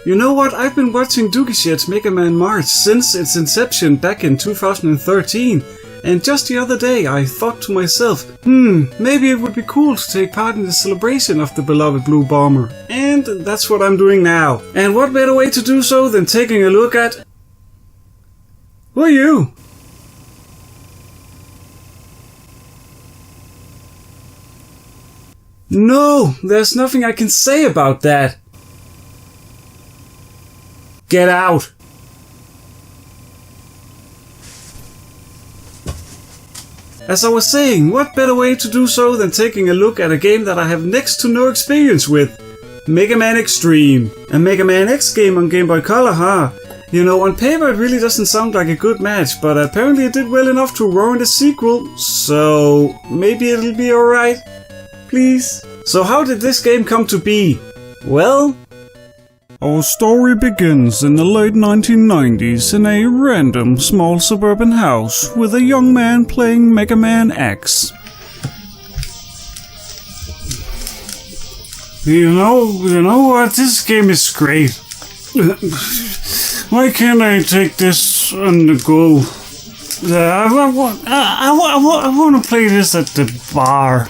You know what, I've been watching dookieshed's MegaMan March since its inception back in 2013, and just the other day I thought to myself, maybe it would be cool to take part in the celebration of the beloved Blue Bomber. And that's what I'm doing now. And what better way to do so than taking a look at... Who are you? No, there's nothing I can say about that. Get out! As I was saying, what better way to do so than taking a look at a game that I have next to no experience with? Mega Man Xtreme. A Mega Man X game on Game Boy Color, huh? You know, on paper it really doesn't sound like a good match, but apparently it did well enough to warrant a sequel, so maybe it'll be alright. Please. So how did this game come to be? Well... Our story begins in the late 1990s in a random small suburban house with a young man playing Mega Man X. You know what? This game is great. Why can't I take this on the go? I want to play this at the bar.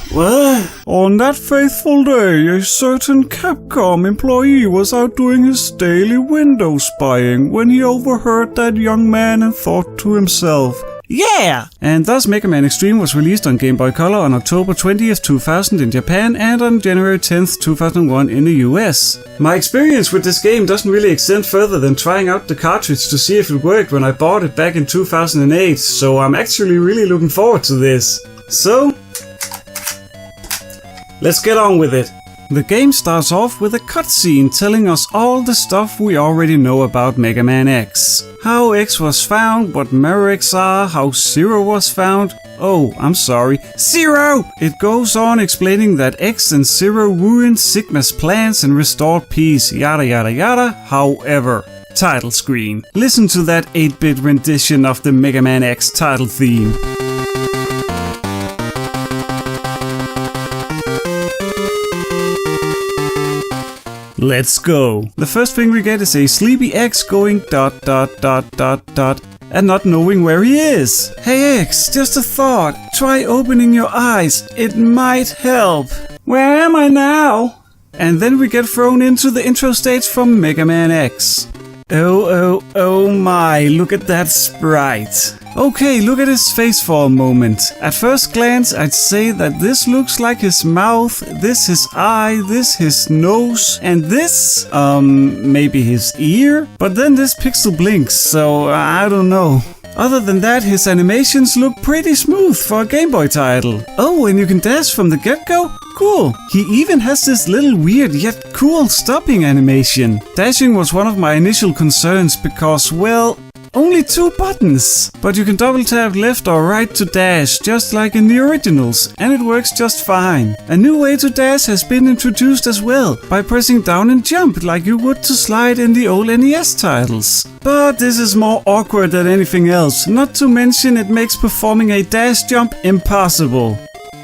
What? On that faithful day, a certain Capcom employee was out doing his daily window spying when he overheard that young man and thought to himself, yeah! And thus Mega Man Xtreme was released on Game Boy Color on October 20th, 2000 in Japan and on January 10th, 2001 in the US. My experience with this game doesn't really extend further than trying out the cartridge to see if it worked when I bought it back in 2008, so I'm actually really looking forward to this. So... let's get on with it. The game starts off with a cutscene telling us all the stuff we already know about Mega Man X. How X was found, what Mavericks are, how Zero was found. Oh, I'm sorry, Zero! It goes on explaining that X and Zero ruined Sigma's plans and restored peace, yada yada yada, however. Title screen. Listen to that 8-bit rendition of the Mega Man X title theme. Let's go. The first thing we get is a sleepy X going ... and not knowing where he is. Hey X, just a thought. Try opening your eyes. It might help. Where am I now? And then we get thrown into the intro stage from Mega Man X. Oh my, look at that sprite. Okay, look at his face for a moment. At first glance, I'd say that this looks like his mouth, this his eye, this his nose, and this, maybe his ear? But then this pixel blinks, so I don't know. Other than that, his animations look pretty smooth for a Game Boy title. Oh, and you can dash from the get-go? Cool. He even has this little weird yet cool stopping animation. Dashing was one of my initial concerns because, well, only 2 buttons. But you can double tap left or right to dash, just like in the originals, and it works just fine. A new way to dash has been introduced as well, by pressing down and jump like you would to slide in the old NES titles. But this is more awkward than anything else, not to mention it makes performing a dash jump impossible.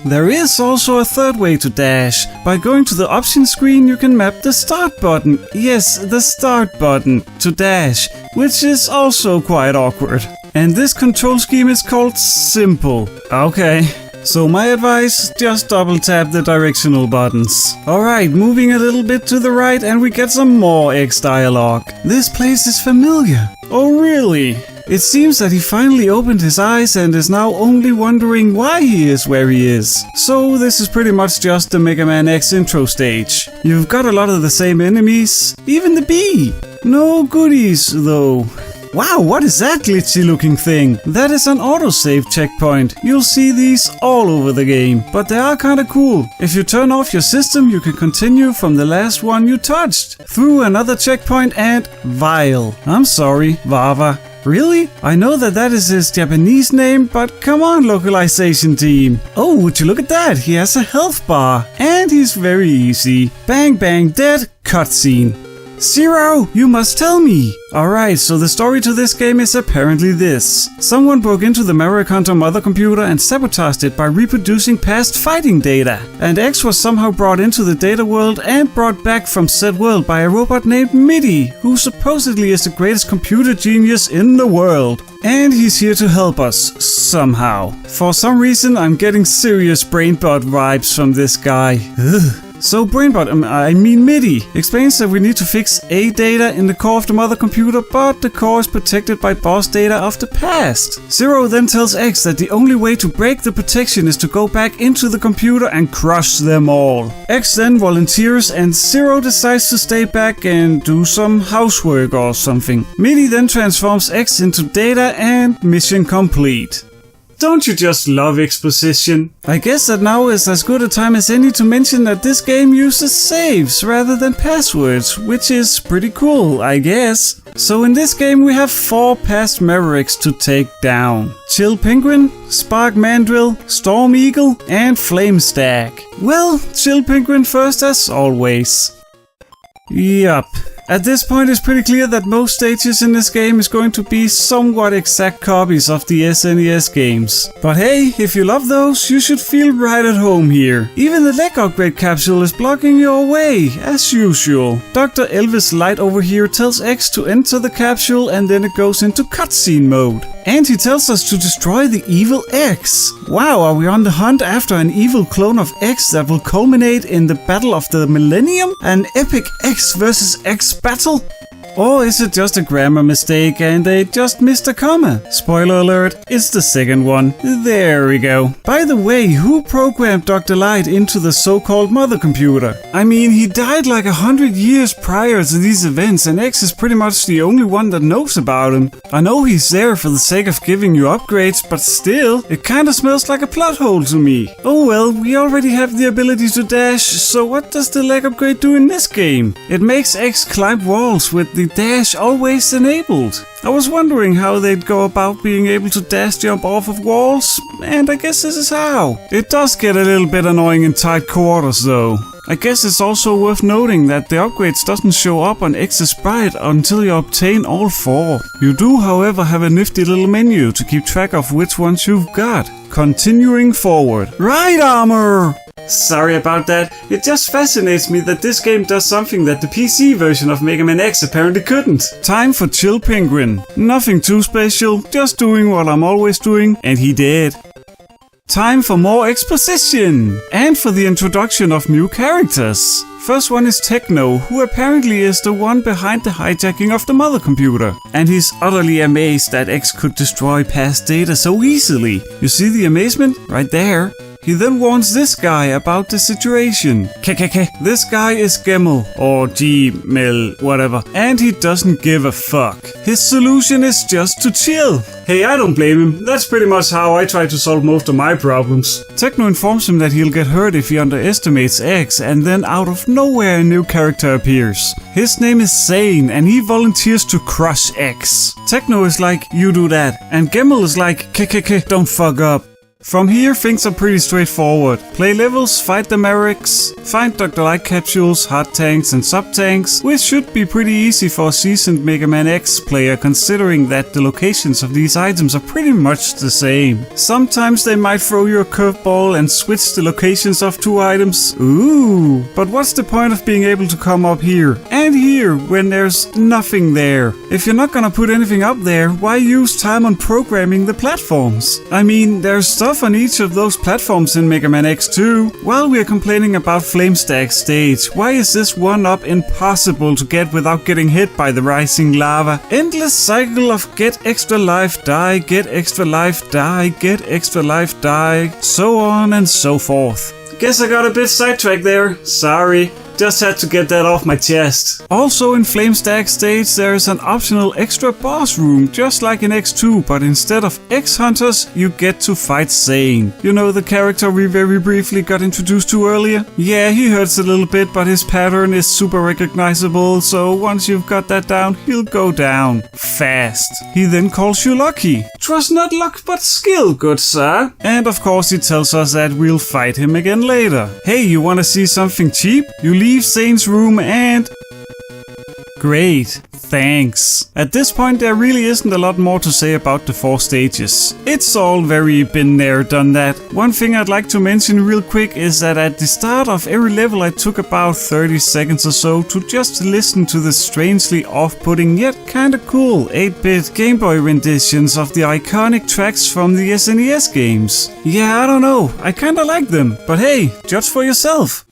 There is also a third way to dash. By going to the options screen you can map the start button, yes, the start button, to dash, which is also quite awkward. And this control scheme is called simple. Okay. So my advice, just double tap the directional buttons. Alright, moving a little bit to the right and we get some more X dialogue. This place is familiar. Oh really? It seems that he finally opened his eyes and is now only wondering why he is where he is. So this is pretty much just the Mega Man X intro stage. You've got a lot of the same enemies, even the bee. No goodies though. Wow, what is that glitchy looking thing? That is an autosave checkpoint. You'll see these all over the game, but they are kinda cool. If you turn off your system, you can continue from the last one you touched, through another checkpoint and Vile. I'm sorry, Vava. Really? I know that is his Japanese name, but come on, localization team. Oh, would you look at that? He has a health bar, and he's very easy. Bang bang dead, cutscene. Zero, you must tell me. Alright, so the story to this game is apparently this. Someone broke into the Maverick mother computer and sabotaged it by reproducing past fighting data. And X was somehow brought into the data world and brought back from said world by a robot named Mitty, who supposedly is the greatest computer genius in the world. And he's here to help us, somehow. For some reason, I'm getting serious BrainBot vibes from this guy. Ugh. So BrainBot, Mitty, explains that we need to fix A data in the core of the mother computer, but the core is protected by boss data of the past. Zero then tells X that the only way to break the protection is to go back into the computer and crush them all. X then volunteers and Zero decides to stay back and do some housework or something. Mitty then transforms X into data and mission complete. Don't you just love exposition? I guess that now is as good a time as any to mention that this game uses saves rather than passwords, which is pretty cool, I guess. So in this game we have 4 past Mavericks to take down. Chill Penguin, Spark Mandrill, Storm Eagle, and Flame Stack. Well, Chill Penguin first as always. Yup. At this point it's pretty clear that most stages in this game is going to be somewhat exact copies of the SNES games. But hey, if you love those, you should feel right at home here. Even the leg upgrade capsule is blocking your way, as usual. Dr. Elvis Light over here tells X to enter the capsule and then it goes into cutscene mode. And he tells us to destroy the evil X. Wow, are we on the hunt after an evil clone of X that will culminate in the Battle of the Millennium? An epic X versus X battle? Or is it just a grammar mistake and they just missed a comma? Spoiler alert, it's the second one. There we go. By the way, who programmed Dr. Light into the so-called mother computer? I mean, he died like 100 years prior to these events and X is pretty much the only one that knows about him. I know he's there for the sake of giving you upgrades, but still, it kinda smells like a plot hole to me. Oh well, we already have the ability to dash, so what does the leg upgrade do in this game? It makes X climb walls with the dash always enabled. I was wondering how they'd go about being able to dash jump off of walls, and I guess this is how. It does get a little bit annoying in tight quarters though. I guess it's also worth noting that the upgrades doesn't show up on X's sprite until you obtain all 4. You do however have a nifty little menu to keep track of which ones you've got. Continuing forward. Right armor! Sorry about that, it just fascinates me that this game does something that the PC version of Mega Man X apparently couldn't. Time for Chill Penguin. Nothing too special, just doing what I'm always doing, and he did. Time for more exposition! And for the introduction of new characters. First one is Techno, who apparently is the one behind the hijacking of the mother computer. And he's utterly amazed that X could destroy past data so easily. You see the amazement? Right there. He then warns this guy about the situation. This guy is Gemmel, or Gmel, whatever, and he doesn't give a fuck. His solution is just to chill. Hey, I don't blame him. That's pretty much how I try to solve most of my problems. Techno informs him that he'll get hurt if he underestimates X, and then out of nowhere a new character appears. His name is Zane, and he volunteers to crush X. Techno is like, you do that, and Gemmel is like, don't fuck up. From here, things are pretty straightforward. Play levels, fight the Mavericks, find Dr. Light capsules, hot tanks and sub-tanks, which should be pretty easy for a seasoned Mega Man X player considering that the locations of these items are pretty much the same. Sometimes they might throw you a curveball and switch the locations of 2 items. Ooh, but what's the point of being able to come up here and here when there's nothing there? If you're not gonna put anything up there, why use time on programming the platforms? I mean, there's stuff on each of those platforms in Mega Man X2. While we are complaining about Flame Stack's stage, why is this one-up impossible to get without getting hit by the rising lava? Endless cycle of get extra life, die, get extra life, die, get extra life, die, so on and so forth. Guess I got a bit sidetracked there. Sorry. Just had to get that off my chest. Also in Flame Stack stage there is an optional extra boss room, just like in X2, but instead of X-Hunters, you get to fight Zane. You know the character we very briefly got introduced to earlier? Yeah, he hurts a little bit, but his pattern is super recognizable, so once you've got that down, he'll go down. Fast. He then calls you lucky. 'Twas not luck but skill, good sir. And of course he tells us that we'll fight him again later. Hey, you wanna see something cheap? You leave Zane's room and... Great, thanks. At this point there really isn't a lot more to say about the 4 stages. It's all very been there, done that. One thing I'd like to mention real quick is that at the start of every level I took about 30 seconds or so to just listen to the strangely off-putting yet kinda cool 8-bit Game Boy renditions of the iconic tracks from the SNES games. Yeah, I don't know, I kinda like them, but hey, judge for yourself.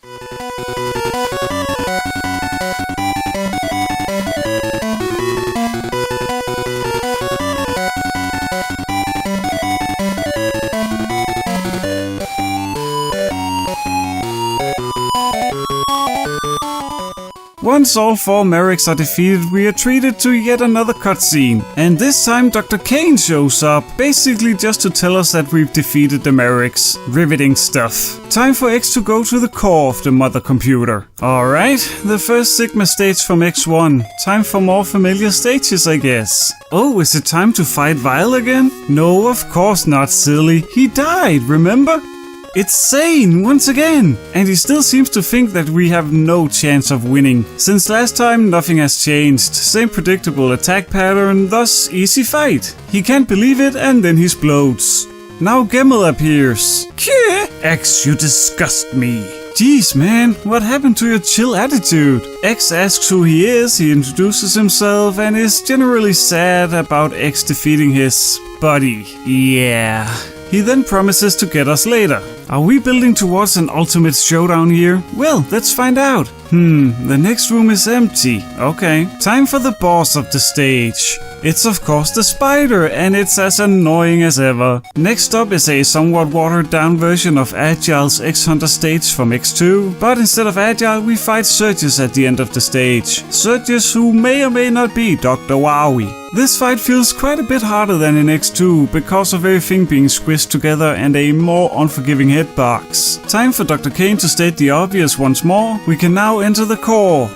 Once all 4 Mavericks are defeated, we are treated to yet another cutscene. And this time Dr. Kane shows up, basically just to tell us that we've defeated the Mavericks. Riveting stuff. Time for X to go to the core of the mother computer. Alright, the first Sigma stage from X1. Time for more familiar stages, I guess. Oh, is it time to fight Vile again? No, of course not, silly. He died, remember? It's Sane, once again! And he still seems to think that we have no chance of winning. Since last time, nothing has changed. Same predictable attack pattern, thus easy fight. He can't believe it and then he explodes. Now Gemmel appears. Kyeh! X, you disgust me. Jeez man, what happened to your chill attitude? X asks who he is, he introduces himself and is generally sad about X defeating his buddy. Yeah. He then promises to get us later. Are we building towards an ultimate showdown here? Well, let's find out. The next room is empty. Okay, time for the boss of the stage. It's of course the spider, and it's as annoying as ever. Next up is a somewhat watered down version of Agile's X-Hunter stage from X2, but instead of Agile we fight Surges at the end of the stage. Surges who may or may not be Dr. Wowie. This fight feels quite a bit harder than in X2 because of everything being squished together and a more unforgiving hitbox. Time for Dr. Kane to state the obvious once more. We can now enter the core.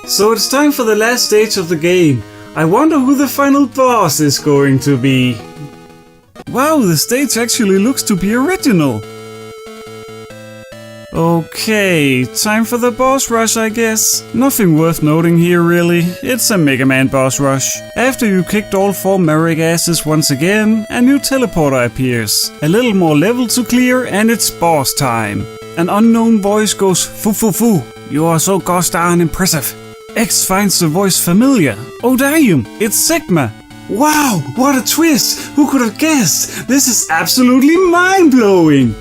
So it's time for the last stage of the game. I wonder who the final boss is going to be. Wow, the stage actually looks to be original. Okay, time for the boss rush, I guess. Nothing worth noting here really, it's a Mega Man boss rush. After you kicked all 4 Maverick asses once again, a new teleporter appears. A little more level to clear and it's boss time. An unknown voice goes foo foo foo. You are so gosh darn impressive. X finds the voice familiar. Oh damn, it's Sigma. Wow, what a twist! Who could have guessed? This is absolutely mind-blowing!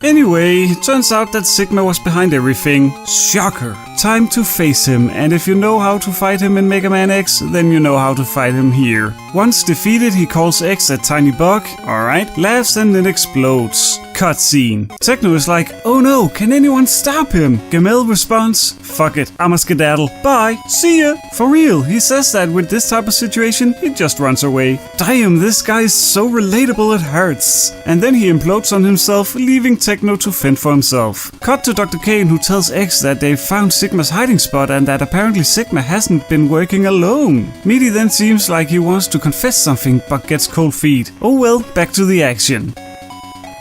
Anyway, turns out that Sigma was behind everything. Shocker. Time to face him, and if you know how to fight him in Mega Man X, then you know how to fight him here. Once defeated, he calls X a tiny bug, alright, laughs and then explodes. Cutscene. Techno is like, oh no, can anyone stop him? Gamel responds, fuck it, I'ma skedaddle. Bye, see ya. For real, he says that with this type of situation, he just runs away. Damn, this guy is so relatable it hurts. And then he implodes on himself, leaving Techno to fend for himself. Cut to Dr. Kane, who tells X that they've found Sigma's hiding spot and that apparently Sigma hasn't been working alone. Meaty then seems like he wants to confess something but gets cold feet. Oh well, back to the action.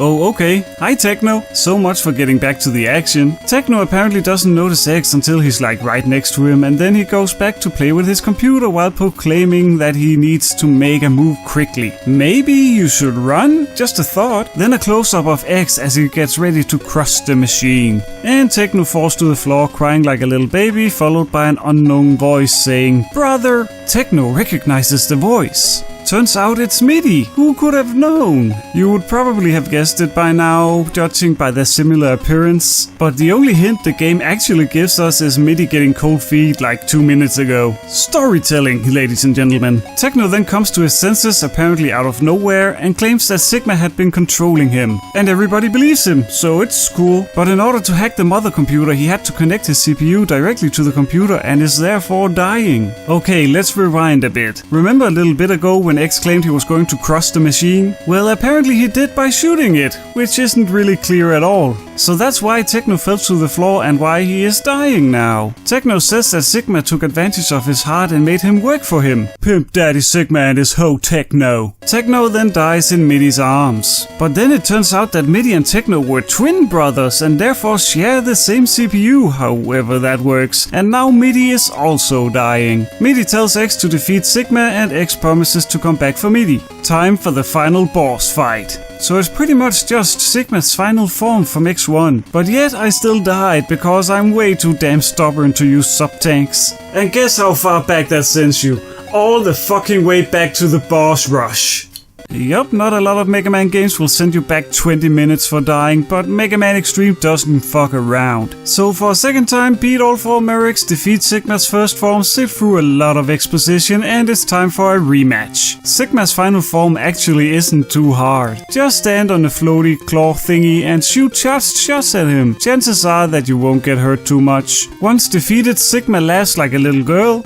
Oh, okay. Hi, Techno. So much for getting back to the action. Techno apparently doesn't notice X until he's like right next to him, and then he goes back to play with his computer while proclaiming that he needs to make a move quickly. Maybe you should run? Just a thought. Then a close-up of X as he gets ready to crush the machine. And Techno falls to the floor crying like a little baby, followed by an unknown voice saying, "Brother!" Techno recognizes the voice. Turns out it's Meaty. Who could have known? You would probably have guessed it by now, judging by their similar appearance. But the only hint the game actually gives us is Meaty getting cold feet like 2 minutes ago. Storytelling, ladies and gentlemen. Techno then comes to his senses, apparently out of nowhere, and claims that Sigma had been controlling him. And everybody believes him, so it's cool. But in order to hack the mother computer, he had to connect his CPU directly to the computer and is therefore dying. Okay, let's rewind a bit. Remember a little bit ago when X claimed he was going to crush the machine? Well, apparently he did by shooting it, which isn't really clear at all. So that's why Techno fell to the floor and why he is dying now. Techno says that Sigma took advantage of his heart and made him work for him. Pimp Daddy Sigma and his hoe Techno. Techno then dies in Middy's arms. But then it turns out that Middy and Techno were twin brothers and therefore share the same CPU, however that works. And now Middy is also dying. Middy tells X to defeat Sigma and X promises to come back for Middy. Time for the final boss fight. So it's pretty much just Sigma's final form from X1, but yet I still died because I'm way too damn stubborn to use sub-tanks. And guess how far back that sends you? All the fucking way back to the boss rush. Yup, not a lot of Mega Man games will send you back 20 minutes for dying, but Mega Man Xtreme doesn't fuck around. So for a second time, beat all 4 Mavericks, defeat Sigma's first form, sit through a lot of exposition, and it's time for a rematch. Sigma's final form actually isn't too hard. Just stand on the floaty claw thingy and shoot charged shots at him. Chances are that you won't get hurt too much. Once defeated, Sigma laughs like a little girl.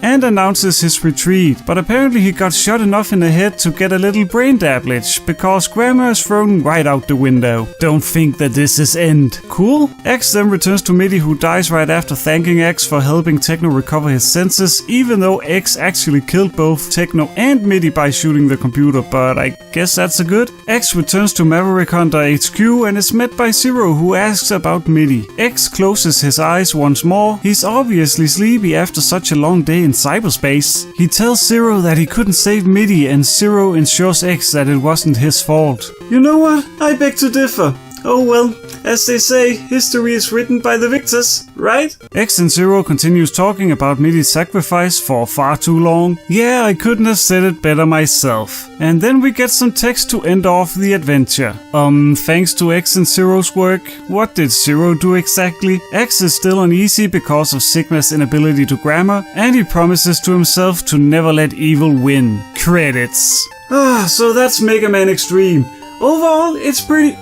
And announces his retreat, but apparently he got shot enough in the head to get a little brain damage, because grammar is thrown right out the window. Don't think that this is end. Cool? X then returns to Middy, who dies right after thanking X for helping Techno recover his senses, even though X actually killed both Techno and Middy by shooting the computer, but I guess that's a good. X returns to Maverick Hunter HQ and is met by Zero, who asks about Middy. X closes his eyes once more. He's obviously sleepy after such a long day in cyberspace. He tells Zero that he couldn't save Middy, and Zero ensures X that it wasn't his fault. You know what? I beg to differ. Oh well, as they say, history is written by the victors, right? X and Zero continues talking about Middy's sacrifice for far too long. Yeah, I couldn't have said it better myself. And then we get some text to end off the adventure. Thanks to X and Zero's work. What did Zero do exactly? X is still uneasy because of Sigma's inability to grammar, and he promises to himself to never let evil win. Credits. So that's Mega Man Xtreme. Overall, it's pretty...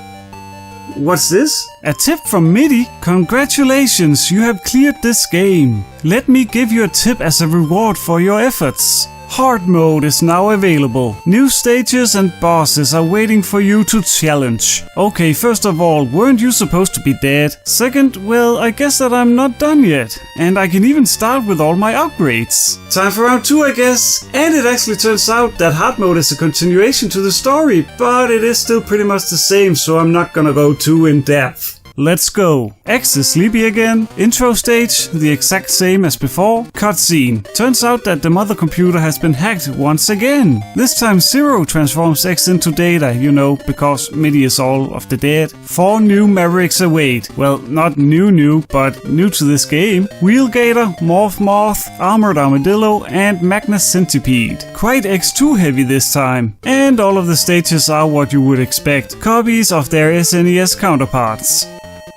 What's this? A tip from Middy? Congratulations, you have cleared this game. Let me give you a tip as a reward for your efforts. Hard mode is now available. New stages and bosses are waiting for you to challenge. Okay, first of all, weren't you supposed to be dead? Second, well, I guess that I'm not done yet. And I can even start with all my upgrades. Time for round 2, I guess. And it actually turns out that hard mode is a continuation to the story, but it is still pretty much the same, so I'm not gonna go too in depth. Let's go. X is sleepy again. Intro stage, the exact same as before. Cutscene. Turns out that the mother computer has been hacked once again. This time Zero transforms X into Data, you know, because Middy is all of the dead. 4 new Mavericks await. Well, not new, but new to this game. Wheel Gator, Morph Moth, Armored Armadillo, and Magna Centipede. Quite X2 heavy this time. And all of the stages are what you would expect. Copies of their SNES counterparts.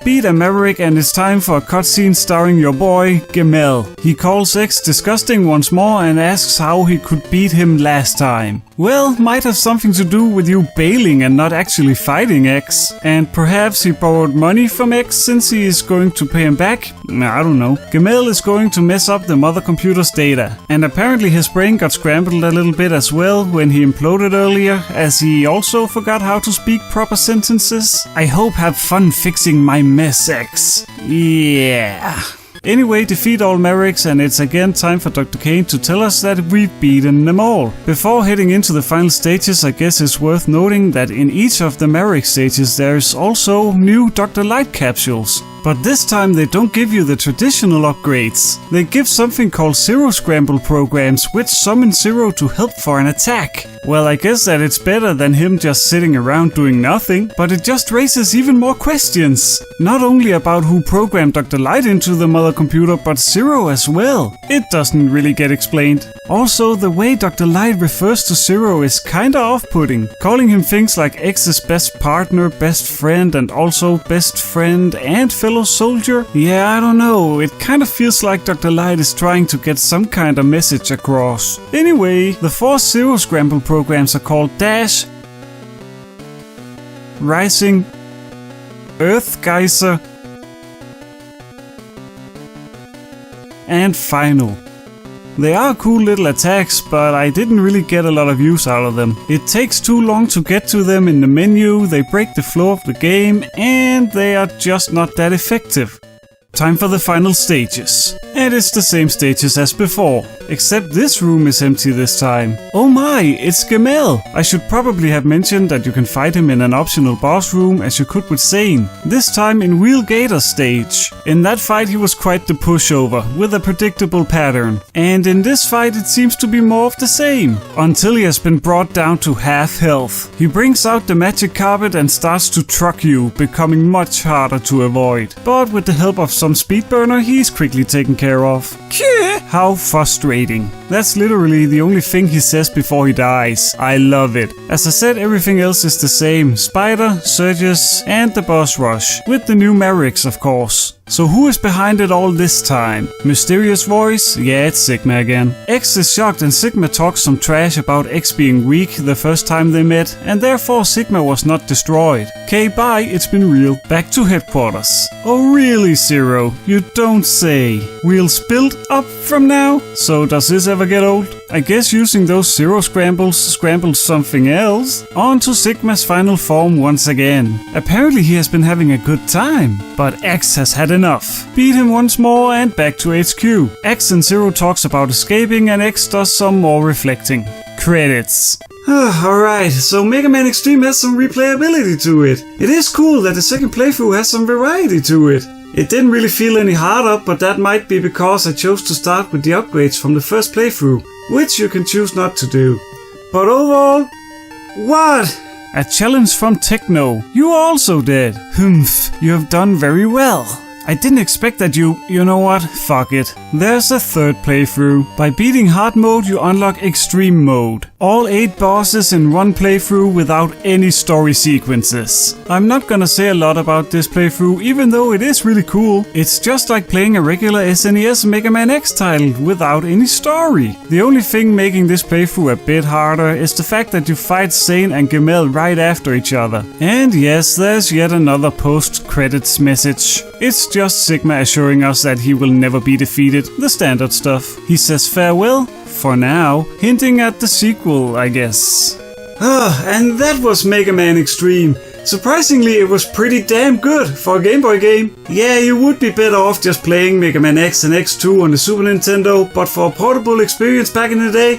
Beat a Maverick and it's time for a cutscene starring your boy, Gemel. He calls X disgusting once more and asks how he could beat him last time. Well, might have something to do with you bailing and not actually fighting X. And perhaps he borrowed money from X since he is going to pay him back? I don't know. Gemel is going to mess up the mother computer's data. And apparently his brain got scrambled a little bit as well when he imploded earlier, as he also forgot how to speak proper sentences. I hope have fun fixing my mess, X. Yeah. Anyway, defeat all Mavericks and it's again time for Dr. Kane to tell us that we've beaten them all. Before heading into the final stages, I guess it's worth noting that in each of the Maverick stages there's also new Dr. Light capsules. But this time they don't give you the traditional upgrades. They give something called Zero Scramble programs, which summon Zero to help for an attack. Well, I guess that it's better than him just sitting around doing nothing, but it just raises even more questions. Not only about who programmed Dr. Light into the mother computer, but Zero as well. It doesn't really get explained. Also, the way Dr. Light refers to Zero is kinda off-putting, calling him things like X's best partner, best friend, and also best friend and fellow soldier. Yeah, I don't know, it kind of feels like Dr. Light is trying to get some kind of message across. Anyway, the 4 Zero Scramble programs are called Dash, Rising, Earth Geyser, and Final. They are cool little attacks, but I didn't really get a lot of use out of them. It takes too long to get to them in the menu, they break the flow of the game, and they are just not that effective. Time for the final stages. And it's the same stages as before, except this room is empty this time. Oh my, it's Gamel! I should probably have mentioned that you can fight him in an optional boss room as you could with Zane, this time in Wheel Gator stage. In that fight he was quite the pushover, with a predictable pattern. And in this fight it seems to be more of the same, until he has been brought down to half health. He brings out the magic carpet and starts to truck you, becoming much harder to avoid. But with the help of some speed burner, he's quickly taken care of. How frustrating. That's literally the only thing he says before he dies. I love it. As I said, everything else is the same. Spider, Surges, and the boss rush. With the new Mavericks, of course. So who is behind it all this time? Mysterious voice? Yeah, it's Sigma again. X is shocked and Sigma talks some trash about X being weak the first time they met, and therefore Sigma was not destroyed. Okay, bye, it's been real. Back to headquarters. Oh really, Zero? You don't say. Wheels built up from now? So does this ever get old? I guess using those Zero scrambles scrambled something else. On to Sigma's final form once again. Apparently he has been having a good time, but X has had enough. Beat him once more and back to HQ. X and Zero talks about escaping and X does some more reflecting. Credits. Alright, so Mega Man Xtreme has some replayability to it. It is cool that the second playthrough has some variety to it. It didn't really feel any harder, but that might be because I chose to start with the upgrades from the first playthrough, which you can choose not to do. But overall, what? A challenge from Techno. You also did. Humph, you have done very well. I didn't expect that you know what, fuck it. There's a third playthrough. By beating hard mode you unlock extreme mode. All 8 bosses in one playthrough without any story sequences. I'm not gonna say a lot about this playthrough even though it is really cool. It's just like playing a regular SNES Mega Man X title without any story. The only thing making this playthrough a bit harder is the fact that you fight Zane and Gamel right after each other. And yes, there's yet another post-credits message. It's just Sigma assuring us that he will never be defeated, the standard stuff. He says farewell, for now, hinting at the sequel, I guess. And that was Mega Man Xtreme. Surprisingly, it was pretty damn good for a Game Boy game. Yeah, you would be better off just playing Mega Man X and X2 on the Super Nintendo, but for a portable experience back in the day,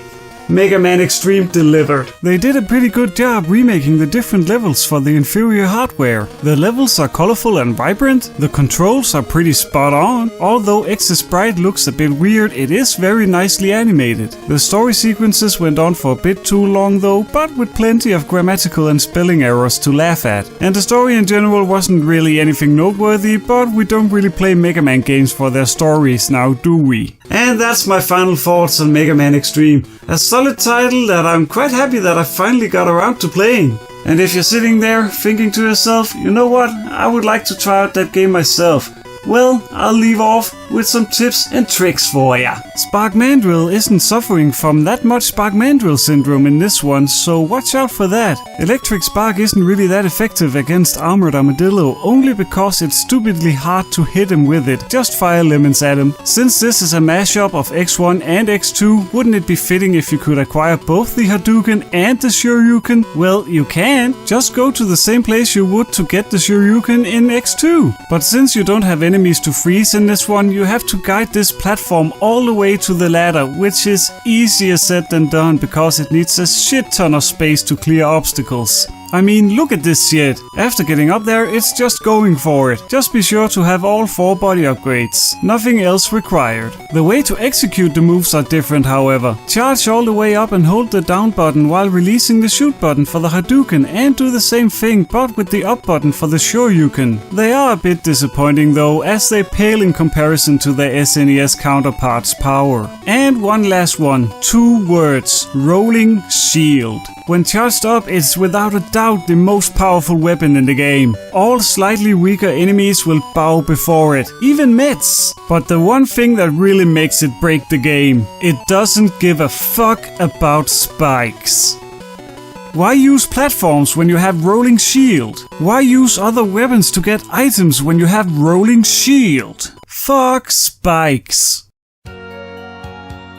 Mega Man Xtreme delivered. They did a pretty good job remaking the different levels for the inferior hardware. The levels are colorful and vibrant, the controls are pretty spot on. Although X's sprite looks a bit weird, it is very nicely animated. The story sequences went on for a bit too long though, but with plenty of grammatical and spelling errors to laugh at. And the story in general wasn't really anything noteworthy, but we don't really play Mega Man games for their stories now, do we? And that's my final thoughts on Mega Man Xtreme. A solid title that I'm quite happy that I finally got around to playing. And if you're sitting there thinking to yourself, you know what, I would like to try out that game myself. Well, I'll leave off with some tips and tricks for ya. Spark Mandrill isn't suffering from that much Spark Mandrill syndrome in this one, so watch out for that. Electric Spark isn't really that effective against Armored Armadillo, only because it's stupidly hard to hit him with it. Just fire lemons at him. Since this is a mashup of X1 and X2, wouldn't it be fitting if you could acquire both the Hadouken and the Shoryuken? Well, you can. Just go to the same place you would to get the Shoryuken in X2. But since you don't have enemies to freeze in this one, you have to guide this platform all the way to the ladder, which is easier said than done because it needs a shit ton of space to clear obstacles. I mean, look at this shit. After getting up there, it's just going for it. Just be sure to have all 4 body upgrades. Nothing else required. The way to execute the moves are different, however. Charge all the way up and hold the down button while releasing the shoot button for the Hadouken, and do the same thing but with the up button for the Shoryuken. They are a bit disappointing though, as they pale in comparison to their SNES counterparts' power. And one last one. 2 words. Rolling Shield. When charged up, it's without a doubt the most powerful weapon in the game. All slightly weaker enemies will bow before it, even Mets. But the one thing that really makes it break the game, it doesn't give a fuck about spikes. Why use platforms when you have Rolling Shield? Why use other weapons to get items when you have Rolling Shield? Fuck spikes.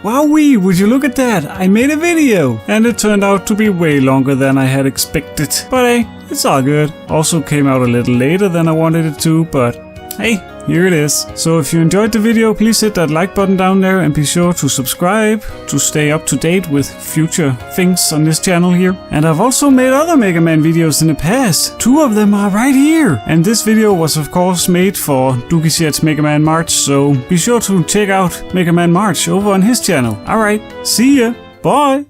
Wowee, would you look at that? I made a video! And it turned out to be way longer than I had expected. But hey, it's all good. Also came out a little later than I wanted it to, but hey, here it is. So if you enjoyed the video, please hit that like button down there and be sure to subscribe to stay up to date with future things on this channel here. And I've also made other Mega Man videos in the past. 2 of them are right here. And this video was of course made for dookieshed's Mega Man March, so be sure to check out Mega Man March over on his channel. Alright, see ya. Bye.